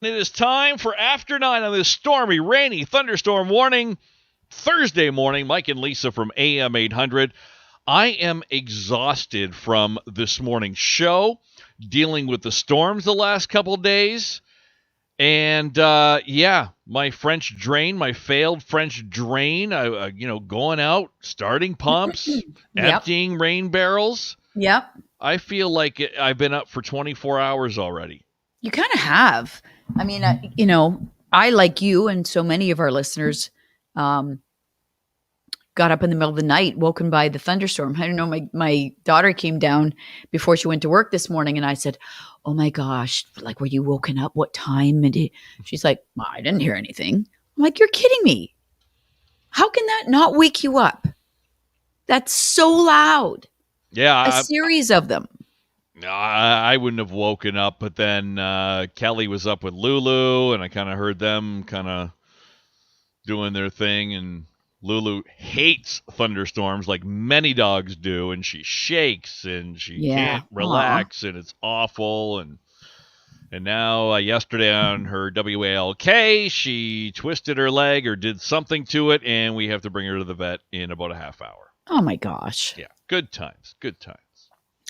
It is time for After 9 on this stormy, rainy, thunderstorm warning. Thursday morning, Mike and Lisa from AM800. I am exhausted from this morning's show, dealing with the storms the last couple days. And, my French drain, my failed French drain, going out, starting pumps, emptying rain barrels. Yep. I feel like I've been up for 24 hours already. You kind of have. I mean, I, like you and so many of our listeners, got up in the middle of the night, woken by the thunderstorm. I don't know. My daughter came down before she went to work this morning, and I said, "Oh my gosh, like, were you woken up? What time?" And she's like, "Well, I didn't hear anything." I'm like, "You're kidding me. How can that not wake you up? That's so loud." Yeah. A series of them. I wouldn't have woken up, but then Kelly was up with Lulu, and I kind of heard them kind of doing their thing, and Lulu hates thunderstorms like many dogs do, and she shakes, and she can't relax, and it's awful, and now yesterday on her WALK, she twisted her leg or did something to it, and we have to bring her to the vet in about a half hour. Oh, my gosh. Yeah, good times, good times.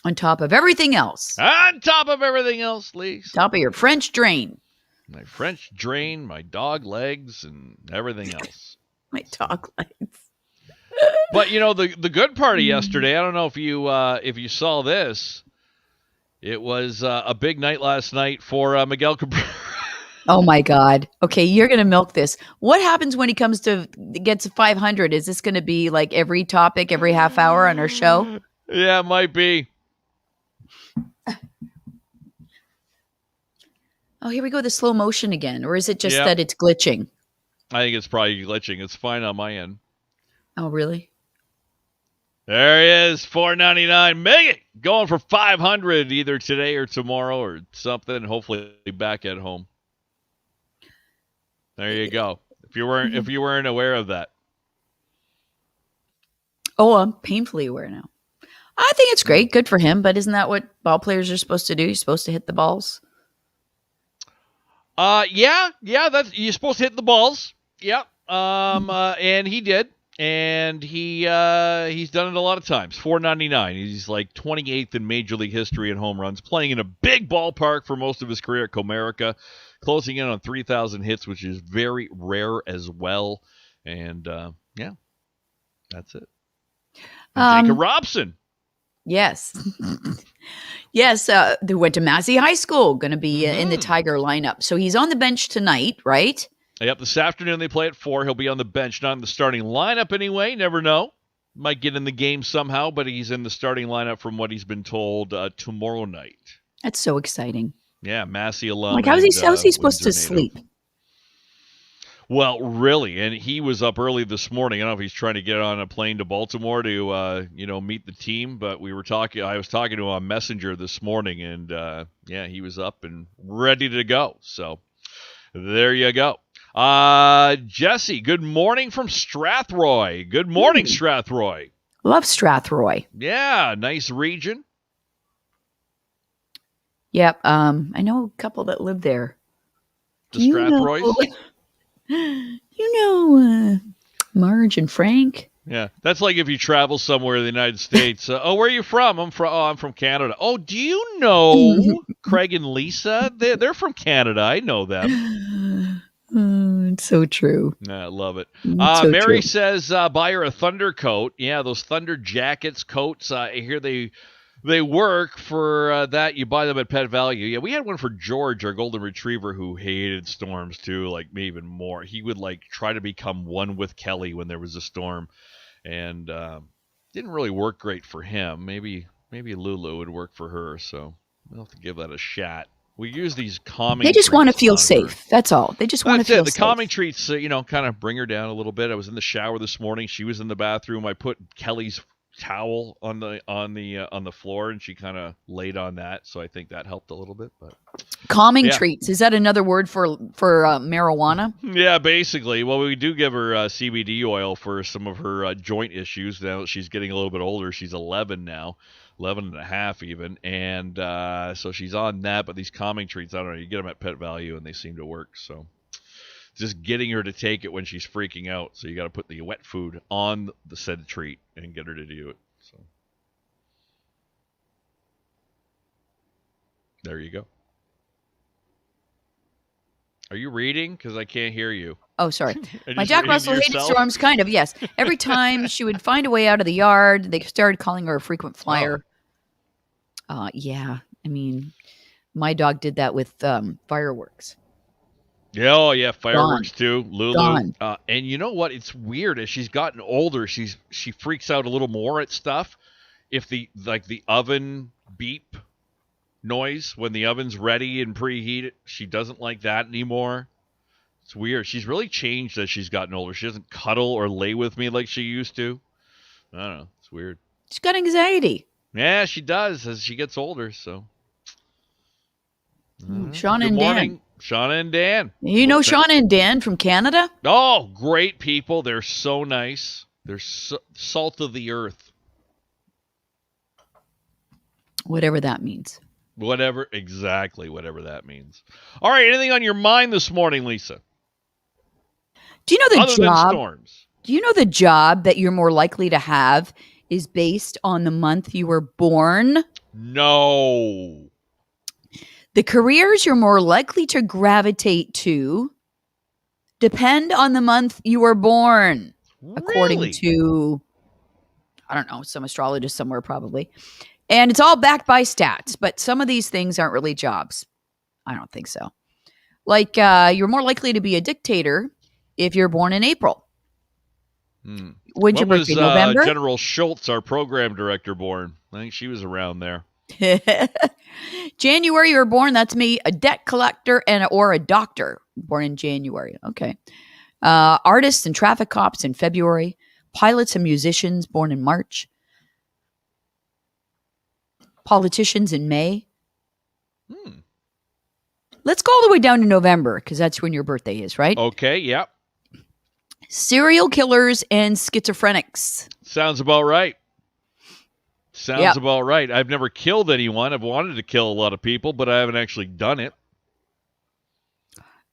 On top of everything else. On top of everything else, Lisa. Top of your French drain. My French drain, my dog legs, and everything else. My dog legs. But the good part of yesterday, I don't know if you saw this. It was a big night last night for Miguel Cabrera. Oh my God. Okay, you're gonna milk this. What happens when he gets to 500? Is this gonna be like every topic, every half hour on our show? Yeah, it might be. Oh, here we go, the slow motion again. Or is it just that it's glitching? I think it's probably glitching. It's fine on my end. Oh, really? There he is, $4.99. Megan going for 500 either today or tomorrow or something. Hopefully back at home. There you go. If you weren't aware of that. Oh, I'm painfully aware now. I think it's great. Good for him. But isn't that what ball players are supposed to do? You're supposed to hit the balls. Yeah. That's you're supposed to hit the balls. Yeah. And he did, and he's done it a lot of times. $4.99. He's like 28th in Major League history in home runs, playing in a big ballpark for most of his career at Comerica, closing in on 3,000 hits, which is very rare as well. And that's it. Jacob Robson. Yes. Yes, they went to Massey High School, going to be in the Tiger lineup. So he's on the bench tonight, right? Yep, this afternoon they play at 4. He'll be on the bench, not in the starting lineup anyway. Never know. Might get in the game somehow, but he's in the starting lineup from what he's been told tomorrow night. That's so exciting. Yeah, Massey alum. Like, how's he supposed to sleep? Well, really, and he was up early this morning. I don't know if he's trying to get on a plane to Baltimore to, meet the team. But I was talking to him on Messenger this morning, and he was up and ready to go. So there you go. Jesse, good morning from Strathroy. Good morning, Strathroy. Love Strathroy. Yeah, nice region. Yep. I know a couple that live there. The Strathroys? Marge and Frank. Yeah, that's like if you travel somewhere in the United States. Where are you from? I'm from Canada. Oh, do you know Craig and Lisa? They're from Canada. I know them. It's so true. I love it. So Mary true. says, buy her a Thunder coat. Yeah, those Thunder jackets, coats. I hear they work for that. You buy them at Pet Value. Yeah, we had one for George, our golden retriever, who hated storms too, like me even more. He would try to become one with Kelly when there was a storm, and didn't really work great for him. Maybe Lulu would work for her, so we'll have to give that a shot. We use these calming. They just want to feel on her. safe. That's all. They just want to feel the safe. calming treats, kind of bring her down a little bit. I was in the shower this morning. She was in the bathroom. I put Kelly's towel on the floor, and she kind of laid on that, so I think that helped a little bit. But calming treats, is that another word for marijuana? Yeah, basically. Well, we do give her CBD oil for some of her joint issues. Now that she's getting a little bit older, she's 11 now. 11 and a half even. And so she's on that, but these calming treats, I don't know, you get them at Pet Value and they seem to work. So just getting her to take it when she's freaking out. So you got to put the wet food on the said treat and get her to do it. So there you go. Are you reading? Because I can't hear you. Oh, sorry. My Jack Russell hated storms, kind of, yes. Every time she would find a way out of the yard, they started calling her a frequent flyer. Yeah, I mean, my dog did that with fireworks. Yeah, oh yeah, fireworks Gone. too. Lulu. And you know what? It's weird. As she's gotten older, she freaks out a little more at stuff. If the oven beep noise when the oven's ready and preheated, she doesn't like that anymore. It's weird. She's really changed as she's gotten older. She doesn't cuddle or lay with me like she used to. I don't know. It's weird. She's got anxiety. Yeah, she does as she gets older. So, Shauna and Dan. Shauna and Dan. You know Shauna and Dan from Canada? Oh, great people. They're so nice. They're salt of the earth. Whatever that means. Whatever that means. All right, anything on your mind this morning, Lisa? Do you know the Other job? Than storms. Do you know the job that you're more likely to have is based on the month you were born? No. The careers you're more likely to gravitate to depend on the month you were born. Really? According to, I don't know, some astrologist somewhere probably. And it's all backed by stats, but some of these things aren't really jobs. I don't think so. Like you're more likely to be a dictator if you're born in April. When's your birthday? November? General Schultz, our program director, born? I think she was around there. January you were born. That's me. A debt collector or a doctor born in January. Okay. Artists and traffic cops in February. Pilots and musicians born in March. Politicians in May. Let's go all the way down to November because that's when your birthday is, right? Okay, yep. Serial killers and schizophrenics. Sounds about right. About right. I've never killed anyone. I've wanted to kill a lot of people, but I haven't actually done it.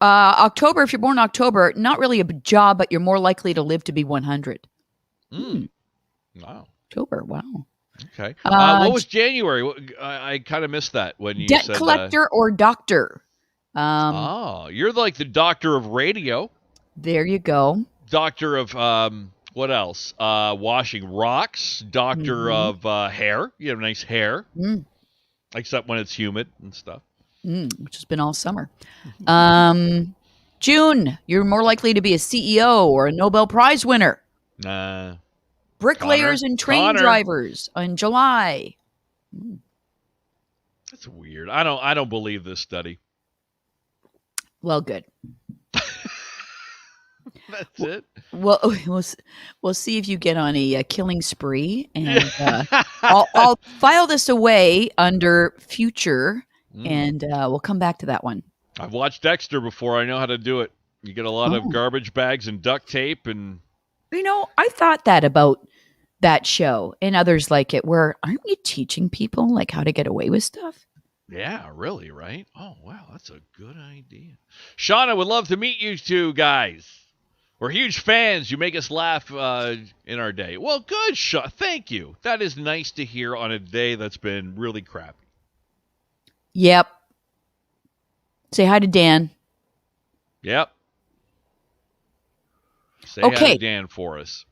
October, if you're born in October, not really a job, but you're more likely to live to be 100. Wow. October, wow. Okay. What was January? I kind of missed that when you said... Debt collector or doctor. You're like the doctor of radio. There you go. Doctor of, what else? Washing rocks. Doctor of hair. You have nice hair. Except when it's humid and stuff. Which has been all summer. June, you're more likely to be a CEO or a Nobel Prize winner. Bricklayers and train drivers in July. That's weird. I don't believe this study. Well, good. That's it. Well, we'll see if you get on a killing spree, and I'll file this away under future, and we'll come back to that one. I've watched Dexter before. I know how to do it. You get a lot of garbage bags and duct tape, and I thought that about that show and others like it. Where aren't we teaching people like how to get away with stuff? Yeah, really, right? Oh, wow, that's a good idea. Shauna would love to meet you two guys. We're huge fans. You make us laugh in our day. Well, good, Shauna. Thank you. That is nice to hear on a day that's been really crappy. Yep. Say hi to Dan. Yep. Say hi to Dan for us.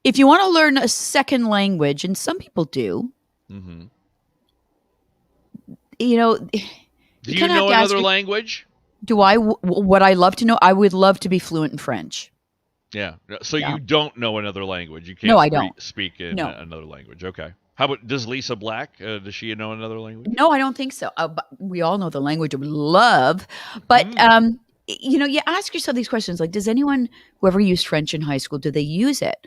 If you want to learn a second language, and some people do, do you you know another language? Do I? What I love to know? I would love to be fluent in French. Yeah. So you don't know another language? You can't. No, I don't speak in another language. Okay. How about does Lisa Black? Does she know another language? No, I don't think so. But we all know the language we love, but you ask yourself these questions like: does anyone who ever used French in high school, do they use it?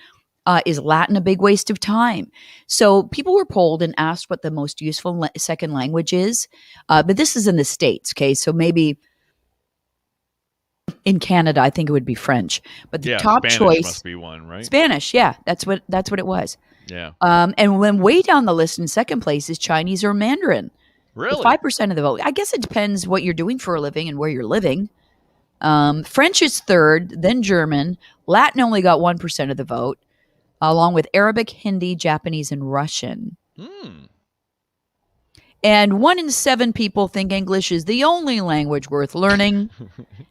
Is Latin a big waste of time? So people were polled and asked what the most useful second language is. But this is in the States, okay? So maybe in Canada, I think it would be French. But the top Spanish choice must be one, right? Spanish, yeah, that's what it was. Yeah. And then way down the list in second place is Chinese or Mandarin. Really? 5% of the vote. I guess it depends what you're doing for a living and where you're living. French is third, then German. Latin only got 1% of the vote, along with Arabic, Hindi, Japanese, and Russian. Hmm. And 1 in 7 people think English is the only language worth learning,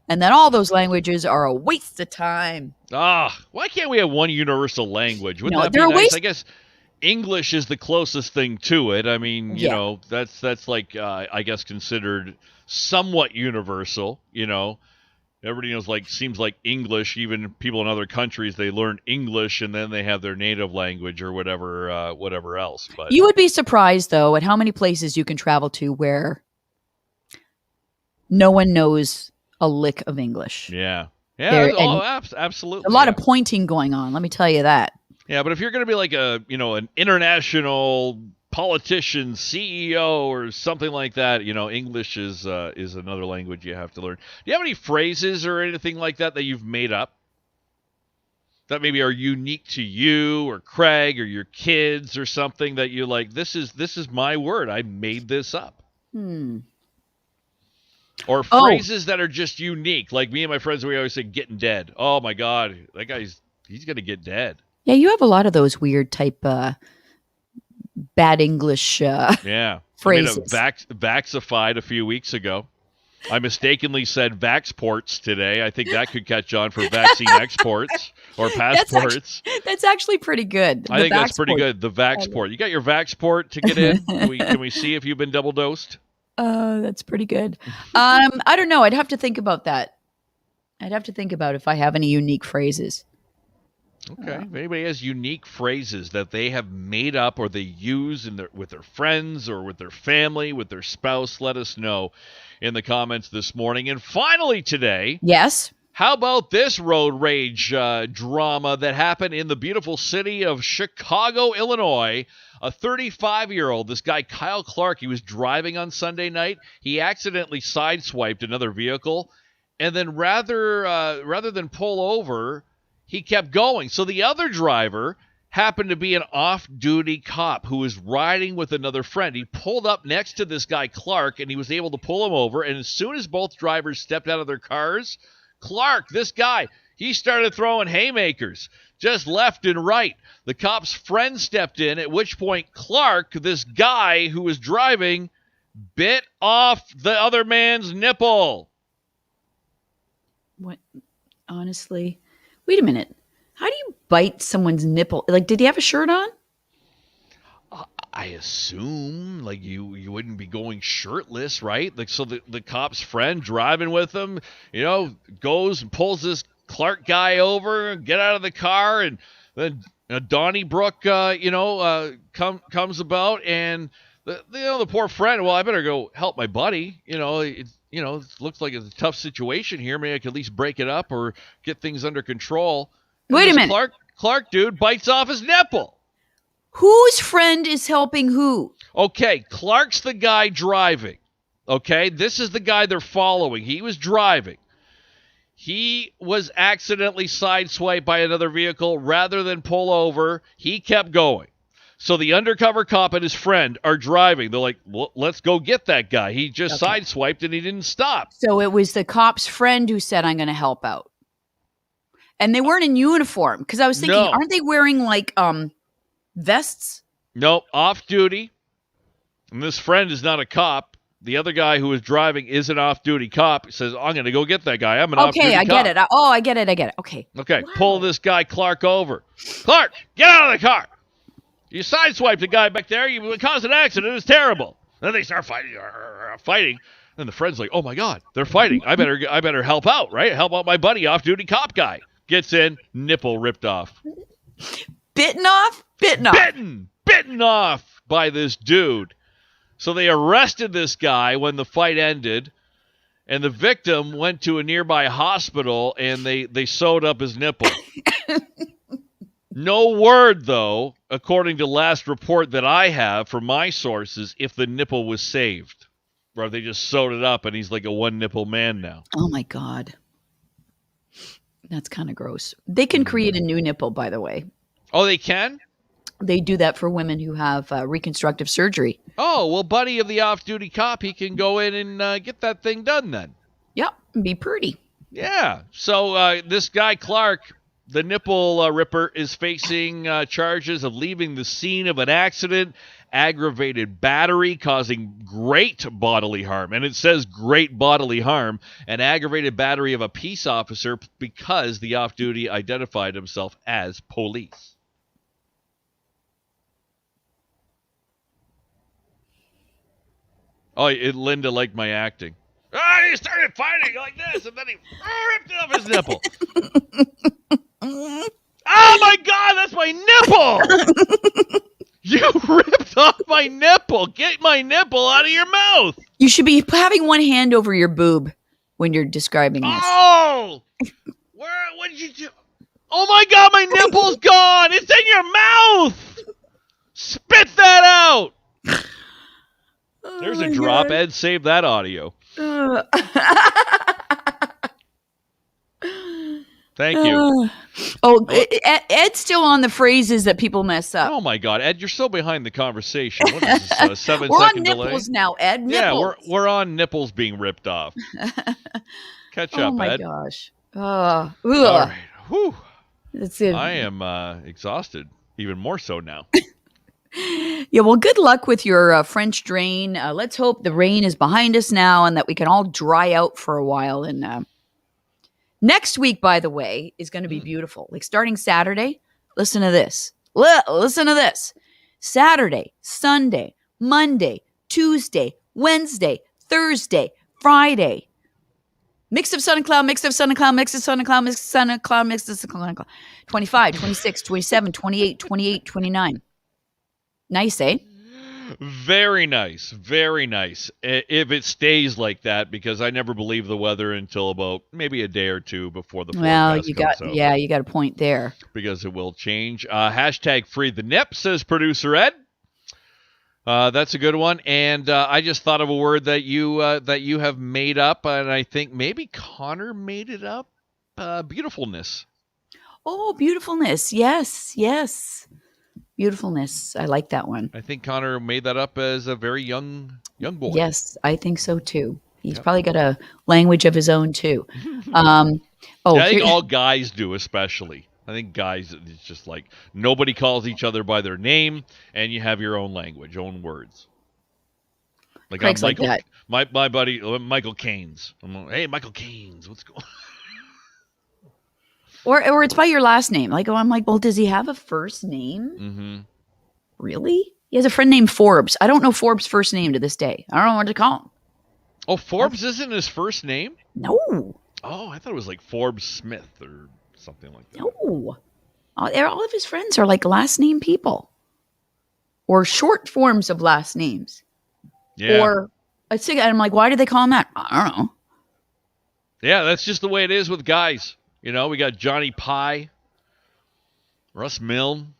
and that all those languages are a waste of time. Why can't we have one universal language? Wouldn't No, that be they're a nice? waste. I guess English is the closest thing to it. I mean, Yeah. that's like I guess considered somewhat universal. Everybody knows, seems like English. Even people in other countries, they learn English and then they have their native language or whatever else. But You would be surprised, though, at how many places you can travel to where no one knows a lick of English. yeah, absolutely. A lot of pointing going on. Let me tell you that. Yeah, but if you're going to be like an international politician, CEO, or something like that, English is another language you have to learn. Do you have any phrases or anything like that you've made up that maybe are unique to you or Craig or your kids or something that you like? This is my word. I made this up. Or phrases that are just unique, like me and my friends. We always say "getting dead." Oh my God, he's going to get dead. Yeah, you have a lot of those weird type bad English Yeah. phrases. I made a Vaxified a few weeks ago. I mistakenly said Vaxports today. I think that could catch on for vaccine exports or passports. That's actually pretty good. I think that's pretty good. The Vaxport. You got your Vaxport to get in? Can we see if you've been double dosed? That's pretty good. I don't know. I'd have to think about that. I'd have to think about if I have any unique phrases. Okay. If anybody has unique phrases that they have made up or they use with their friends or with their family, with their spouse, let us know in the comments this morning. And finally today, yes, how about this road rage drama that happened in the beautiful city of Chicago, Illinois? A 35-year-old, this guy Kyle Clark, he was driving on Sunday night. He accidentally sideswiped another vehicle, and then rather than pull over, he kept going. So the other driver happened to be an off-duty cop who was riding with another friend. He pulled up next to this guy Clark, and he was able to pull him over. And as soon as both drivers stepped out of their cars, Clark, this guy, he started throwing haymakers just left and right. The cop's friend stepped in, at which point Clark, this guy who was driving, bit off the other man's nipple. What? Honestly, wait a minute. How do you bite someone's nipple? Like, did he have a shirt on? I assume you wouldn't be going shirtless, right? So the cop's friend driving with him, goes and pulls this Clark guy over, get out of the car, and then Donnybrook, comes about, and the poor friend. Well, I better go help my buddy. It looks like it's a tough situation here. Maybe I could at least break it up or get things under control. And wait a minute. Clark dude bites off his nipple. Whose friend is helping who? Okay, Clark's the guy driving. Okay, this is the guy they're following. He was driving. He was accidentally sideswiped by another vehicle. Rather than pull over, he kept going. So the undercover cop and his friend are driving. They're like, well, let's go get that guy. He just sideswiped and he didn't stop. So it was the cop's friend who said, I'm going to help out. And they weren't in uniform. Because I was thinking, aren't they wearing vests? Nope, off duty. And this friend is not a cop. The other guy who was driving is an off-duty cop. He says, I'm going to go get that guy. I'm an off-duty cop. Okay, I get it. I get it. Okay. Okay, wow. Pull this guy Clark over. Clark, get out of the car. You sideswiped the guy back there. You caused an accident. It's terrible. Then they start fighting. And the friend's like, oh, my God, they're fighting. I better help out, right? Help out my buddy, off-duty cop guy. Gets in, nipple ripped off. Bitten off? Bitten off by this dude. So they arrested this guy when the fight ended, and the victim went to a nearby hospital, and they sewed up his nipple. No word, though, according to last report that I have from my sources, if the nipple was saved. Or they just sewed it up, and he's like a one-nipple man now. Oh, my God. That's kind of gross. They can create a new nipple, by the way. Oh, they can? They do that for women who have reconstructive surgery. Oh, well, buddy of the off-duty cop, he can go in and get that thing done then. Yep, and be pretty. Yeah. So this guy, Clark, the nipple ripper, is facing charges of leaving the scene of an accident, aggravated battery causing great bodily harm. And it says great bodily harm, and aggravated battery of a peace officer because the off-duty identified himself as police. Oh, Linda liked my acting. He started fighting like this, and then he ripped off his nipple. Oh my God, that's my nipple! You ripped off my nipple. Get my nipple out of your mouth. You should be having one hand over your boob when you're describing this. Oh! What did you do? Oh my God, my nipple's gone. It's in your mouth. Spit that out. There's a drop. God. Ed, save that audio. Thank you. Ed's still on the phrases that people mess up. Oh my God, Ed, you're so behind the conversation. What is this? 7-second delay? We're on delay? nipples now, Ed. Nipples. Yeah, we're on nipples being ripped off. Catch up, Ed. Oh my gosh. All right. Whew. That's it. I am exhausted, even more so now. Yeah, well, good luck with your French drain. Let's hope the rain is behind us now and that we can all dry out for a while. And next week, by the way, is going to be beautiful. Like starting Saturday, listen to this. Listen to this. Saturday, Sunday, Monday, Tuesday, Wednesday, Thursday, Friday. Mix of sun and cloud, mix of sun and cloud, mix of sun and cloud, mix of sun and cloud, mix of sun and cloud. 25, 26, 27, 28, 28, 29. Nice, eh? Very nice. Very nice. If it stays like that, because I never believe the weather until about maybe a day or two before the forecast comes out. Yeah, you got a point there. Because it will change. Hashtag free the nip, says producer Ed. That's a good one. And I just thought of a word that you have made up, and I think maybe Connor made it up. Beautifulness. Oh, beautifulness. Yes, yes. Beautifulness. I like that one. I think Connor made that up as a very young boy. Yes, I think so too. He's probably got a language of his own too. I think all guys do, especially. I think guys, it's just like nobody calls each other by their name, and you have your own language, own words. Like I'm Michael, like that. My buddy Michael Keynes. I'm like, hey, Michael Keynes, what's going on? Or it's by your last name. Like, I'm like, well, does he have a first name? Mm-hmm. Really? He has a friend named Forbes. I don't know Forbes' first name to this day. I don't know what to call him. Oh, Forbes isn't his first name? No. Oh, I thought it was like Forbes Smith or something like that. No. All of his friends are like last name people. Or short forms of last names. Yeah. Or, I'm like, why do they call him that? I don't know. Yeah, that's just the way it is with guys. You know, we got Johnny Pye, Russ Milne,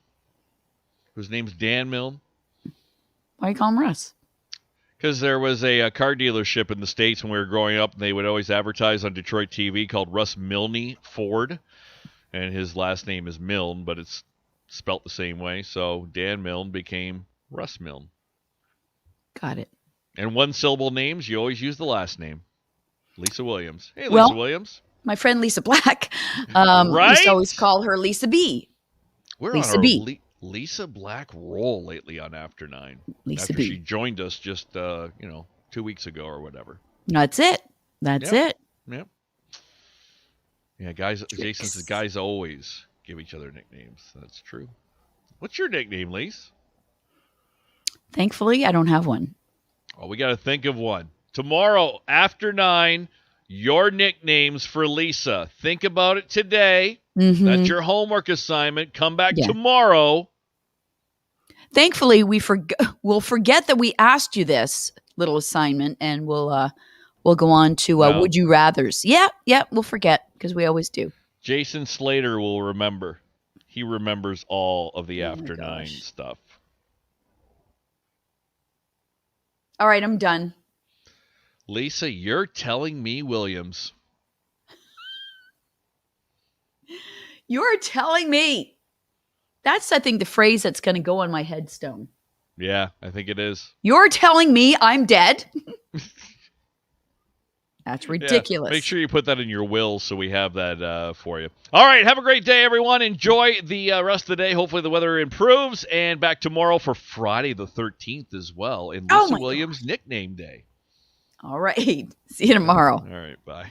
whose name's Dan Milne. Why do you call him Russ? Because there was a car dealership in the States when we were growing up, and they would always advertise on Detroit TV called Russ Milne Ford. And his last name is Milne, but it's spelt the same way. So Dan Milne became Russ Milne. Got it. And one-syllable names, you always use the last name. Lisa Williams. Hey, Lisa Williams. My friend Lisa Black, right? used to always call her Lisa B. We're Lisa on B. Lisa Black roll lately on After 9. Lisa after B. She joined us just 2 weeks ago or whatever. That's it. That's it. Yep. Yeah, guys. Jason says guys always give each other nicknames. That's true. What's your nickname, Lise? Thankfully, I don't have one. Oh, we got to think of one. Tomorrow, After 9, your nicknames for Lisa. Think about it today. Mm-hmm. That's your homework assignment. Come back tomorrow. Thankfully, we'll forget that we asked you this little assignment, and we'll go on to Would You Rathers. Yeah, we'll forget because we always do. Jason Slater will remember. He remembers all of the After 9 stuff. All right, I'm done. Lisa, you're telling me Williams. You're telling me. That's, I think, the phrase that's going to go on my headstone. Yeah, I think it is. You're telling me I'm dead? That's Yeah, ridiculous. make sure you put that in your will so we have that for you. All right, have a great day, everyone. Enjoy the rest of the day. Hopefully the weather improves. And back tomorrow for Friday the 13th as well. And Lisa Williams' nickname day. All right. See you tomorrow. All right, bye.